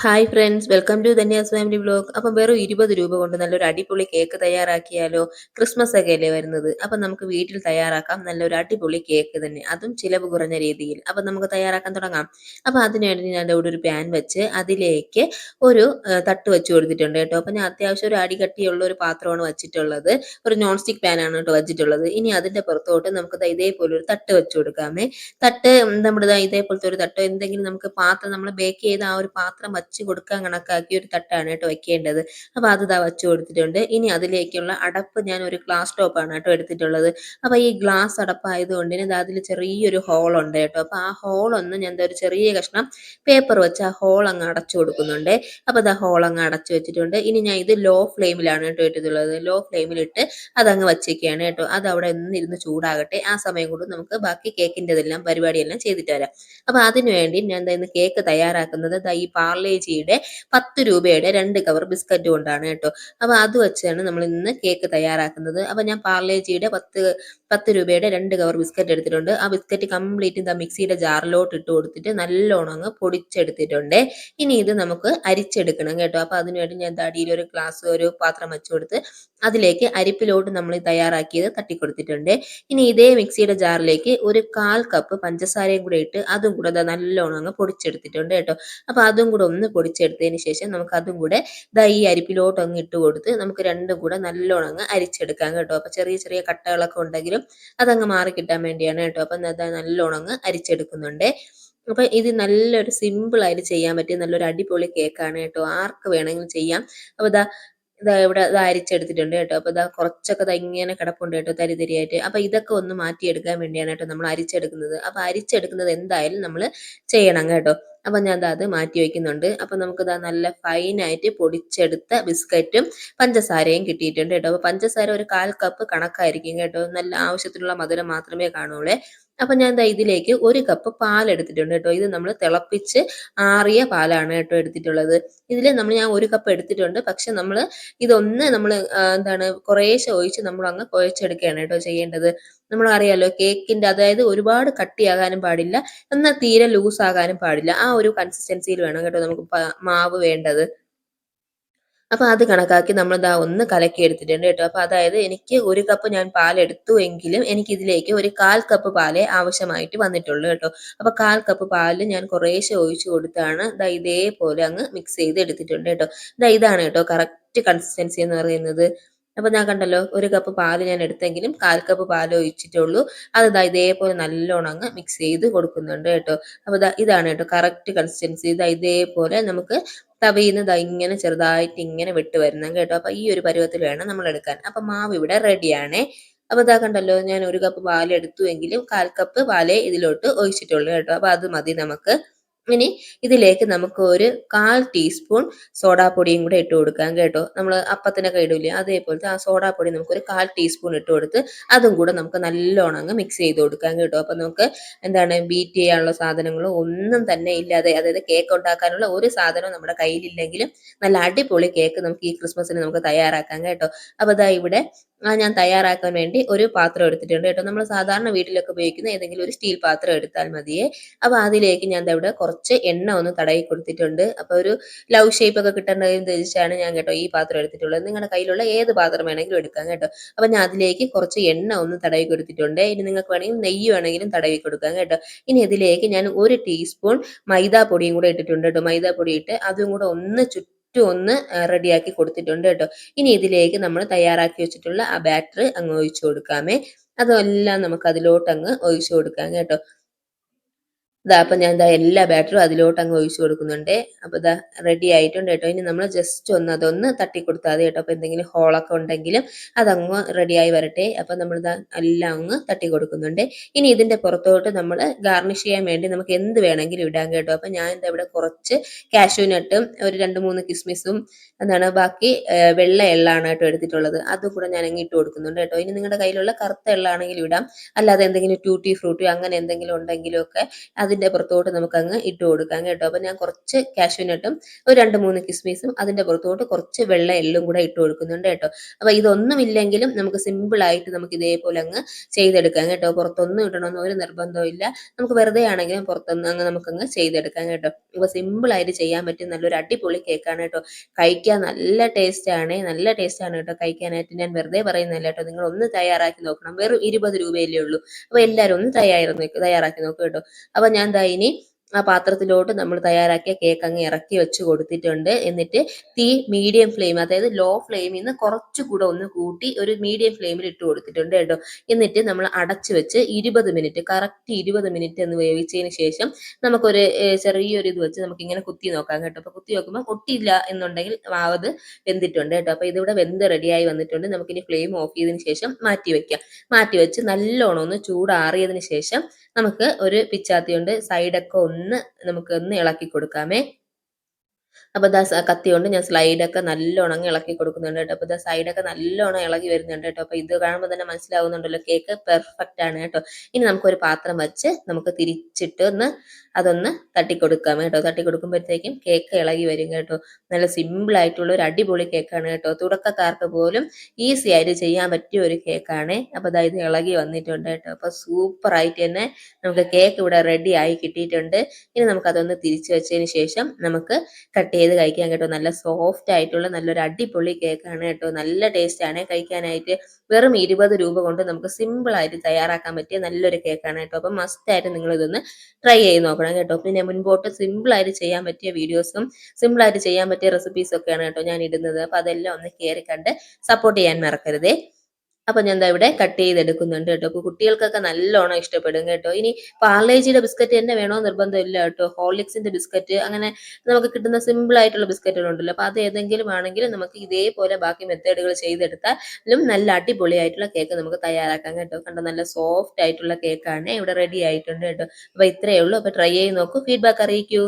Hi friends, welcome to Dhanya's family vlog. അപ്പം വെറും 20 രൂപ കൊണ്ട് നല്ലൊരു അടിപൊളി കേക്ക് തയ്യാറാക്കിയാലോ? ക്രിസ്മസ് ഒക്കെ അല്ലേ വരുന്നത്. അപ്പം നമുക്ക് വീട്ടിൽ തയ്യാറാക്കാം നല്ലൊരു അടിപൊളി കേക്ക് തന്നെ, അതും ചിലവ് കുറഞ്ഞ രീതിയിൽ. അപ്പം നമുക്ക് തയ്യാറാക്കാൻ തുടങ്ങാം. അപ്പം അതിനുവേണ്ടി ഞാൻ ഇവിടെ ഒരു പാൻ വെച്ച് അതിലേക്ക് ഒരു തട്ട് വെച്ച് കൊടുത്തിട്ടുണ്ട് കേട്ടോ. അപ്പം ഞാൻ അത്യാവശ്യം ഒരു അടികട്ടിയുള്ള ഒരു പാത്രമാണ് വെച്ചിട്ടുള്ളത്. ഒരു നോൺ സ്റ്റിക്ക് പാനാണ് കേട്ടോ വെച്ചിട്ടുള്ളത്. ഇനി അതിന്റെ പുറത്തോട്ട് നമുക്ക് ദാ ഇതേപോലെ ഒരു തട്ട് വെച്ച് കൊടുക്കാമേ. തട്ട് നമ്മുടെ ദാ ഇതേപോലത്തെ ഒരു തട്ടോ എന്തെങ്കിലും നമുക്ക് പാത്രം നമ്മൾ ബേക്ക് ചെയ്ത ആ ഒരു പാത്രം വച്ച് കൊടുക്കാൻ കണക്കാക്കിയ ഒരു തട്ടാണ് കേട്ടോ വെക്കേണ്ടത്. അപ്പോൾ അത് ദാ വച്ച് കൊടുത്തിട്ടുണ്ട്. ഇനി അതിലേക്കുള്ള അടപ്പ് ഞാൻ ഒരു ഗ്ലാസ് ടോപ്പാണ് കേട്ടോ എടുത്തിട്ടുള്ളത്. അപ്പോൾ ഈ ഗ്ലാസ് അടപ്പായതുകൊണ്ട് ദാ അതിൽ ചെറിയൊരു ഹോൾ ഉണ്ട് കേട്ടോ. അപ്പോൾ ആ ഹോൾ ഒന്ന് ഞാൻ ദാ ഒരു ചെറിയ കഷ്ണം പേപ്പർ വെച്ച് ആ ഹോൾ അങ്ങ് അടച്ചു കൊടുക്കുന്നുണ്ട്. അപ്പോൾ ദാ ഹോൾ അങ്ങ് അടച്ചു വെച്ചിട്ടുണ്ട്. ഇനി ഞാൻ ഇത് ലോ ഫ്ലെയിമിലാണ് കേട്ടോ ഇട്ടിട്ടുള്ളത്. ലോ ഫ്ലെയിമിലിട്ട് അതങ്ങ് വച്ചേക്കുകയാണ് കേട്ടോ. അത് അവിടെ ഒന്നിരുന്ന് ചൂടാകട്ടെ. ആ സമയം കൊണ്ട് നമുക്ക് ബാക്കി കേക്കിൻ്റെതെല്ലാം പരിപാടിയെല്ലാം ചെയ്തിട്ട് വരാം. അപ്പോൾ അതിന് വേണ്ടി ഞാൻ ദാ ഇന്ന് കേക്ക് തയ്യാറാക്കുന്നത് ദാ ഈ പാർലേജിയുടെ 10 രൂപയുടെ 2 കവർ ബിസ്ക്കറ്റ് കൊണ്ടാണ് കേട്ടോ. അപ്പോൾ അത് വെച്ചാണ് നമ്മൾ ഇന്ന് കേക്ക് തയ്യാറാക്കുന്നത്. അപ്പോൾ ഞാൻ പാർലേജിയുടെ 10 രൂപയുടെ 2 കവർ ബിസ്ക്കറ്റ് എടുത്തിട്ടുണ്ട്. ആ ബിസ്ക്കറ്റ് കംപ്ലീറ്റ് ദാ മിക്സിയുടെ ജാറിലോട്ട് ഇട്ട് കൊടുത്തിട്ട് നല്ലോണം അങ്ങ് പൊടിച്ചെടുത്തിട്ടുണ്ട്. ഇനി ഇത് നമുക്ക് അരിച്ചെടുക്കണം കേട്ടോ. അപ്പോൾ അതിനുവേണ്ടി ഞാൻ ദാ അടിയിൽ ഒരു ഗ്ലാസ് ഒരു പാത്രം വെച്ച് കൊടുത്ത് അതിലേക്ക് അരിപ്പിലോട്ട് നമ്മൾ തയ്യാറാക്കിയത് തട്ടിക്കൊടുത്തിട്ടുണ്ട്. ഇനി ഇതേ മിക്സിയുടെ ജാറിലേക്ക് ഒരു 1/4 കപ്പ് പഞ്ചസാരയും കൂടെ ഇട്ട് അതും കൂടെ ദാ നല്ലോണം അങ്ങ് പൊടിച്ചെടുത്തിട്ടുണ്ട് കേട്ടോ. അപ്പോൾ അതും കൂടെ ഒന്ന് പൊടിച്ചെടുത്തതിന് ശേഷം നമുക്ക് അതും കൂടെ ദാ ഈ അരിപ്പിലോട്ട് അങ്ങ് ഇട്ട് കൊടുത്ത് നമുക്ക് രണ്ടും കൂടെ നല്ലോണം അങ്ങ് അരിച്ചെടുക്കാം കേട്ടോ. അപ്പോൾ ചെറിയ ചെറിയ കട്ടകളൊക്കെ ഉണ്ടെങ്കിലും അതങ്ങ് മാറി കിട്ടാൻ വേണ്ടിയാണ് കേട്ടോ. അപ്പം അത് നല്ലോണം അങ്ങ് അരിച്ചെടുക്കുന്നുണ്ട്. അപ്പോൾ ഇത് നല്ലൊരു സിമ്പിൾ ആയിട്ട് ചെയ്യാൻ പറ്റിയ നല്ലൊരു അടിപൊളി കേക്കാണ് കേട്ടോ. ആർക്ക് വേണമെങ്കിലും ചെയ്യാം. അപ്പോൾ ഇതാ ഇവിടെ ഇത് അരിച്ചെടുത്തിട്ടുണ്ട് കേട്ടോ. അപ്പോൾ ഇതാ കുറച്ചൊക്കെ ദാ ഇങ്ങനെ കിടപ്പുണ്ട് കേട്ടോ തരി തരിയായിട്ട്. അപ്പോൾ ഇതൊക്കെ ഒന്ന് മാറ്റിയെടുക്കാൻ വേണ്ടിയാണ് കേട്ടോ നമ്മൾ അരിച്ചെടുക്കുന്നത്. അപ്പോൾ അരിച്ചെടുക്കുന്നത് എന്തായാലും നമ്മൾ ചെയ്യണം കേട്ടോ. അപ്പോൾ ഞാൻ ദാ അത് മാറ്റി വയ്ക്കുന്നുണ്ട്. അപ്പോൾ നമുക്ക് ദാ നല്ല ഫൈനായിട്ട് പൊടിച്ചെടുത്ത ബിസ്ക്കറ്റും പഞ്ചസാരയും കിട്ടിയിട്ടുണ്ട് കേട്ടോ. അപ്പോൾ പഞ്ചസാര ഒരു 1/4 കപ്പ് കണക്കായിരിക്കും കേട്ടോ. നല്ല ആവശ്യത്തിനുള്ള മധുരം മാത്രമേ കാണുള്ളൂ. അപ്പോൾ ഞാൻ ദാ ഇതിലേക്ക് 1 കപ്പ് പാൽ എടുത്തിട്ടുണ്ട് കേട്ടോ. ഇത് നമ്മൾ തിളപ്പിച്ച് ആറിയ പാലാണ് കേട്ടോ എടുത്തിട്ടുള്ളത്. ഇതിൽ ഞാൻ 1 കപ്പ് എടുത്തിട്ടുണ്ട്. പക്ഷെ ഇതൊന്ന് നമ്മൾ എന്താണ് കുറേശ്ശെ ഒഴിച്ച് നമ്മൾ അങ്ങ് കുഴച്ചെടുക്കുകയാണ് കേട്ടോ ചെയ്യേണ്ടത്. നമ്മൾ അറിയാലോ കേക്കിന്റെ അതായത് ഒരുപാട് കട്ടിയാകാനും പാടില്ല, എന്നാൽ തീരെ ലൂസ് ആകാനും പാടില്ല. ആ ഒരു കൺസിസ്റ്റൻസിയിൽ വേണം കേട്ടോ നമുക്ക് മാവ് വേണ്ടത്. അപ്പൊ അത് കണക്കാക്കി നമ്മൾ ദാ ഒന്ന് കലക്കി എടുത്തിട്ടുണ്ട് കേട്ടോ. അപ്പൊ അതായത് എനിക്ക് 1 കപ്പ് ഞാൻ പാൽ എടുത്തു എങ്കിലും എനിക്ക് ഇതിലേക്ക് ഒരു 1/4 കപ്പ് പാലേ ആവശ്യമായിട്ട് വന്നിട്ടുള്ളൂ കേട്ടോ. അപ്പൊ 1/4 കപ്പ് പാല് ഞാൻ കുറേശ്ശെ ഒഴിച്ചു കൊടുത്താണ് ദാ ഇതേപോലെ അങ്ങ് മിക്സ് ചെയ്ത് എടുത്തിട്ടുണ്ട് കേട്ടോ. ദാ ഇതാണ് കേട്ടോ കറക്റ്റ് കൺസിസ്റ്റൻസി എന്ന് പറയുന്നത്. അപ്പൊ ഞാൻ കണ്ടല്ലോ 1 കപ്പ് പാല് ഞാൻ എടുത്തെങ്കിലും 1/4 കപ്പ് പാല് ഒഴിച്ചിട്ടുള്ളൂ. അത് ദാ ഇതേപോലെ നല്ലോണം അങ്ങ് മിക്സ് ചെയ്ത് കൊടുക്കുന്നുണ്ട് കേട്ടോ. അപ്പൊ ഇതാണ് കേട്ടോ കറക്റ്റ് കൺസിസ്റ്റൻസി. ദാ ഇതേപോലെ നമുക്ക് തവിയിൽ നിന്ന് ഇങ്ങനെ ചെറുതായിട്ട് ഇങ്ങനെ വിട്ട് വരണം കേട്ടോ. അപ്പൊ ഈ ഒരു പരുവത്തിൽ വേണം നമ്മൾ എടുക്കാൻ. അപ്പൊ മാവ് ഇവിടെ റെഡിയാണേ. അപ്പൊ ഇതാ കണ്ടല്ലോ ഞാൻ 1 കപ്പ് പാൽ എടുത്തു എങ്കിലും 1/4 കപ്പ് പാലേ ഇതിലോട്ട് ഒഴിച്ചിട്ടുള്ളൂ കേട്ടോ. അപ്പൊ അത് മതി നമുക്ക്. ഇനി ഇതിലേക്ക് നമുക്ക് ഒരു 1/4 ടീസ്പൂൺ സോഡാപ്പൊടിയും കൂടെ ഇട്ട് കൊടുക്കാം കേട്ടോ. നമ്മൾ അപ്പത്തിനൊക്കെ ഇടൂലേ അതേപോലത്തെ ആ സോഡാപ്പൊടി നമുക്ക് ഒരു 1/4 ടീസ്പൂൺ ഇട്ട് കൊടുത്ത് അതും കൂടെ നമുക്ക് നല്ലോണം അങ്ങ് മിക്സ് ചെയ്ത് കൊടുക്കാം കേട്ടോ. അപ്പൊ നമുക്ക് എന്താണ് ബീറ്റ് ചെയ്യാനുള്ള സാധനങ്ങളോ ഒന്നും തന്നെ ഇല്ലാതെ, അതായത് കേക്ക് ഉണ്ടാക്കാനുള്ള ഒരു സാധനവും നമ്മുടെ കയ്യിലില്ലെങ്കിലും നല്ല അടിപൊളി കേക്ക് നമുക്ക് ഈ ക്രിസ്മസിന് നമുക്ക് തയ്യാറാക്കാം കേട്ടോ. അപ്പൊ ഇതാ ഇവിടെ ഞാൻ തയ്യാറാക്കാൻ വേണ്ടി ഒരു പാത്രം എടുത്തിട്ടുണ്ട് കേട്ടോ. നമ്മൾ സാധാരണ വീട്ടിലൊക്കെ ഉപയോഗിക്കുന്ന ഏതെങ്കിലും ഒരു സ്റ്റീൽ പാത്രം എടുത്താൽ മതിയേ. അപ്പൊ അതിലേക്ക് ഞാൻ ദാ ഇവിടെ കുറച്ച് എണ്ണ ഒന്ന് തടവി കൊടുത്തിട്ടുണ്ട്. അപ്പൊ ഒരു ലവ് ഷേപ്പ് ഒക്കെ കിട്ടേണ്ടതെന്ന് ഉദ്ദേശിച്ചാണ് ഞാൻ കേട്ടോ ഈ പാത്രം എടുത്തിട്ടുള്ളത്. നിങ്ങളുടെ കയ്യിലുള്ള ഏത് പാത്രം വേണമെങ്കിലും എടുക്കാം കേട്ടോ. അപ്പൊ ഞാൻ അതിലേക്ക് കുറച്ച് എണ്ണ ഒന്ന് തടവി കൊടുത്തിട്ടുണ്ട്. ഇനി നിങ്ങൾക്ക് വേണമെങ്കിൽ നെയ്യ് വേണമെങ്കിലും തടവി കൊടുക്കാം കേട്ടോ. ഇനി ഇതിലേക്ക് ഞാൻ 1 ടീസ്പൂൺ മൈദാപ്പൊടിയും കൂടെ ഇട്ടിട്ടുണ്ട് കേട്ടോ. മൈദാപ്പൊടി ഇട്ട് അതും കൂടെ ഒന്ന് ചുറ്റും ഒന്ന് റെഡിയാക്കി കൊടുത്തിട്ടുണ്ട് കേട്ടോ. ഇനി ഇതിലേക്ക് നമ്മൾ തയ്യാറാക്കി വെച്ചിട്ടുള്ള ആ ബാറ്റർ അങ്ങ് ഒഴിച്ചു കൊടുക്കാമേ. അതെല്ലാം നമുക്ക് അതിലോട്ട് അങ്ങ് ഒഴിച്ചു കൊടുക്കാം കേട്ടോ. അപ്പൊ ഞാൻ എല്ലാ ബാറ്ററും അതിലോട്ട് അങ്ങ് ഒഴിച്ചു കൊടുക്കുന്നുണ്ട്. അപ്പൊ റെഡി ആയിട്ടുണ്ട് കേട്ടോ. ഇനി നമ്മൾ ജസ്റ്റ് അതൊന്ന് തട്ടി കൊടുത്താൽ മതി കേട്ടോ. അപ്പൊ എന്തെങ്കിലും ഹോളൊക്കെ ഉണ്ടെങ്കിലും അതങ്ങ് റെഡിയായി വരട്ടെ. അപ്പൊ നമ്മൾ എല്ലാം അങ്ങ് തട്ടി കൊടുക്കുന്നുണ്ട്. ഇനി ഇതിന്റെ പുറത്തോട്ട് നമ്മൾ ഗാർണിഷ് ചെയ്യാൻ വേണ്ടി നമുക്ക് എന്ത് വേണമെങ്കിലും ഇടാം കേട്ടോ. അപ്പൊ ഞാൻ ഇവിടെ കുറച്ച് കാഷ്യൂ നട്ടും ഒരു 2-3 കിസ്മിസും ബാക്കി വെള്ള എള്ളാണ് കേട്ടോ എടുത്തിട്ടുള്ളത്. അതും കൂടെ ഞാൻ അങ്ങ് ഇട്ട് കൊടുക്കുന്നുണ്ട് കേട്ടോ. ഇനി നിങ്ങളുടെ കയ്യിലുള്ള കറുത്ത എള്ളാണെങ്കിലും ഇടാം, അല്ലാതെ എന്തെങ്കിലും ട്യൂട്ടി ഫ്രൂട്ടി അങ്ങനെ എന്തെങ്കിലും ഉണ്ടെങ്കിലും ഒക്കെ അതിന്റെ പുറത്തോട്ട് നമുക്കങ്ങ് ഇട്ട് കൊടുക്കാം കേട്ടോ. അപ്പൊ ഞാൻ കുറച്ച് കാഷ്യൂനട്ടും ഒരു 2-3 കിസ്മിസും അതിന്റെ പുറത്തോട്ട് കുറച്ച് വെള്ള എള്ളും കൂടെ ഇട്ട് കൊടുക്കുന്നുണ്ട് കേട്ടോ. അപ്പൊ ഇതൊന്നുമില്ലെങ്കിലും നമുക്ക് സിമ്പിൾ ആയിട്ട് നമുക്ക് ഇതേപോലെ അങ്ങ് ചെയ്തെടുക്കാം കേട്ടോ. പുറത്തൊന്നും ഇടണമെന്ന് ഒരു നിർബന്ധവും ഇല്ല. നമുക്ക് വെറുതെ ആണെങ്കിലും പുറത്തൊന്ന് അങ്ങ് നമുക്കങ്ങ് ചെയ്തെടുക്കാം കേട്ടോ. അപ്പൊ സിമ്പിൾ ആയിട്ട് ചെയ്യാൻ പറ്റും നല്ലൊരു അടിപൊളി കേക്കാണ് കേട്ടോ. കഴിക്കാൻ നല്ല ടേസ്റ്റ് ആണ്, നല്ല ടേസ്റ്റ് ആണ് കേട്ടോ കഴിക്കാനായിട്ട്. ഞാൻ വെറുതെ പറയുന്നതല്ല കേട്ടോ, നിങ്ങൾ ഒന്ന് തയ്യാറാക്കി നോക്കണം. വെറും 20 രൂപയല്ലേ ഉള്ളൂ. അപ്പൊ എല്ലാവരും ഒന്ന് തയ്യാറാക്കി നോക്കുക കേട്ടോ. അപ്പൊ ഞാൻ ദാ ഇനി ആ പാത്രത്തിലോട്ട് നമ്മൾ തയ്യാറാക്കിയ കേക്ക് അങ്ങ് ഇറക്കി വെച്ച് കൊടുത്തിട്ടുണ്ട്. എന്നിട്ട് തീ മീഡിയം ഫ്ലെയിം, അതായത് ലോ ഫ്ലെയിമിൽ നിന്ന് കുറച്ചുകൂടെ ഒന്ന് കൂട്ടി ഒരു മീഡിയം ഫ്ലെയിമിൽ ഇട്ട് കൊടുത്തിട്ടുണ്ട് കേട്ടോ. എന്നിട്ട് നമ്മൾ അടച്ചു വെച്ച് 20 മിനിറ്റ്, കറക്റ്റ് 20 മിനിറ്റ് എന്ന് വേവിച്ചതിന് ശേഷം നമുക്കൊരു ചെറിയൊരു ഇത് വെച്ച് നമുക്ക് ഇങ്ങനെ കുത്തി നോക്കാം കേട്ടോ. അപ്പൊ കുത്തി നോക്കുമ്പോൾ ഒട്ടിയില്ല എന്നുണ്ടെങ്കിൽ മാവ് വെന്തിട്ടുണ്ട് കേട്ടോ. അപ്പൊ ഇതിവിടെ വെന്ത് റെഡിയായി വന്നിട്ടുണ്ട്. നമുക്കിനി ഫ്ലെയിം ഓഫ് ചെയ്തതിന് ശേഷം മാറ്റി വെക്കാം. മാറ്റി വെച്ച് നല്ലോണം ഒന്ന് ചൂടാറിയതിന് ശേഷം നമുക്ക് ഒരു പിച്ചാത്തി കൊണ്ട് സൈഡൊക്കെ ഒന്ന് ഇളക്കി കൊടുക്കാമേ. അപ്പൊ ദാ കത്തി കൊണ്ട് ഞാൻ സ്ലൈഡൊക്കെ നല്ലോണം അങ്ങ് ഇളക്കി കൊടുക്കുന്നുണ്ട് കേട്ടോ. അപ്പൊ ദാ സൈഡൊക്കെ നല്ലോണം ഇളകി വരുന്നുണ്ട് കേട്ടോ. അപ്പൊ ഇത് കാണുമ്പോൾ തന്നെ മനസ്സിലാവുന്നുണ്ടല്ലോ കേക്ക് പെർഫെക്റ്റ് ആണ് കേട്ടോ. ഇനി നമുക്കൊരു പാത്രം വെച്ച് നമുക്ക് തിരിച്ചിട്ട് അതൊന്ന് തട്ടിക്കൊടുക്കാം കേട്ടോ. തട്ടിക്കൊടുക്കുമ്പോഴത്തേക്കും കേക്ക് ഇളകി വരും കേട്ടോ. നല്ല സിമ്പിൾ ആയിട്ടുള്ള ഒരു അടിപൊളി കേക്കാണ് കേട്ടോ. തുടക്കക്കാർക്ക് പോലും ഈസി ആയിട്ട് ചെയ്യാൻ പറ്റിയ ഒരു കേക്കാണ്. അപ്പൊ ദാ ഇത് ഇളകി വന്നിട്ടുണ്ട് കേട്ടോ. അപ്പൊ സൂപ്പർ ആയിട്ട് തന്നെ നമുക്ക് കേക്ക് ഇവിടെ റെഡി ആയി കിട്ടിയിട്ടുണ്ട്. ഇനി നമുക്കതൊന്ന് തിരിച്ചു വെച്ചതിന് ശേഷം നമുക്ക് കട്ട് ചെയ്ത് കഴിക്കാൻ കേട്ടോ. നല്ല സോഫ്റ്റ് ആയിട്ടുള്ള നല്ലൊരു അടിപൊളി കേക്കാണ് കേട്ടോ. നല്ല ടേസ്റ്റ് ആണ് കഴിക്കാനായിട്ട്. വെറും 20 രൂപ കൊണ്ട് നമുക്ക് സിമ്പിൾ ആയിട്ട് തയ്യാറാക്കാൻ പറ്റിയ നല്ലൊരു കേക്കാണ് കേട്ടോ. അപ്പം മസ്റ്റ് ആയിട്ട് നിങ്ങൾ ഇതൊന്ന് ട്രൈ ചെയ്ത് നോക്കണം കേട്ടോ. പിന്നെ മുൻപോട്ട് സിമ്പിൾ ആയിട്ട് ചെയ്യാൻ പറ്റിയ വീഡിയോസും സിമ്പിൾ ആയിട്ട് ചെയ്യാൻ പറ്റിയ റെസിപ്പീസും ഒക്കെയാണ് കേട്ടോ ഞാൻ ഇടുന്നത്. അപ്പൊ അതെല്ലാം ഒന്ന് കയറി കണ്ട് സപ്പോർട്ട് ചെയ്യാൻ മറക്കരുതേ. അപ്പൊ ഞാൻ ദാ ഇവിടെ കട്ട് ചെയ്തെടുക്കുന്നുണ്ട് കേട്ടോ. അപ്പൊ കുട്ടികൾക്കൊക്കെ നല്ലോണം ഇഷ്ടപ്പെടും കേട്ടോ. ഇനി പാർലേജിയുടെ ബിസ്ക്കറ്റ് തന്നെ വേണോ നിർബന്ധമില്ല കേട്ടോ. ഹോർലിക്സിന്റെ ബിസ്ക്കറ്റ്, അങ്ങനെ നമുക്ക് കിട്ടുന്ന സിമ്പിൾ ആയിട്ടുള്ള ബിസ്ക്കറ്റുകളുണ്ടല്ലോ. അപ്പൊ അത് ഏതെങ്കിലും ആണെങ്കിലും നമുക്ക് ഇതേപോലെ ബാക്കി മെത്തേഡുകൾ ചെയ്തെടുത്താലും നല്ല അടിപൊളിയായിട്ടുള്ള കേക്ക് നമുക്ക് തയ്യാറാക്കാം കേട്ടോ. കണ്ടോ, നല്ല സോഫ്റ്റ് ആയിട്ടുള്ള കേക്കാണ് ഇവിടെ റെഡി ആയിട്ടുണ്ട് കേട്ടോ. അപ്പൊ ഇത്രയേ ഉള്ളൂ. അപ്പൊ ട്രൈ ചെയ്ത് നോക്കൂ, ഫീഡ്ബാക്ക് അറിയിക്കൂ.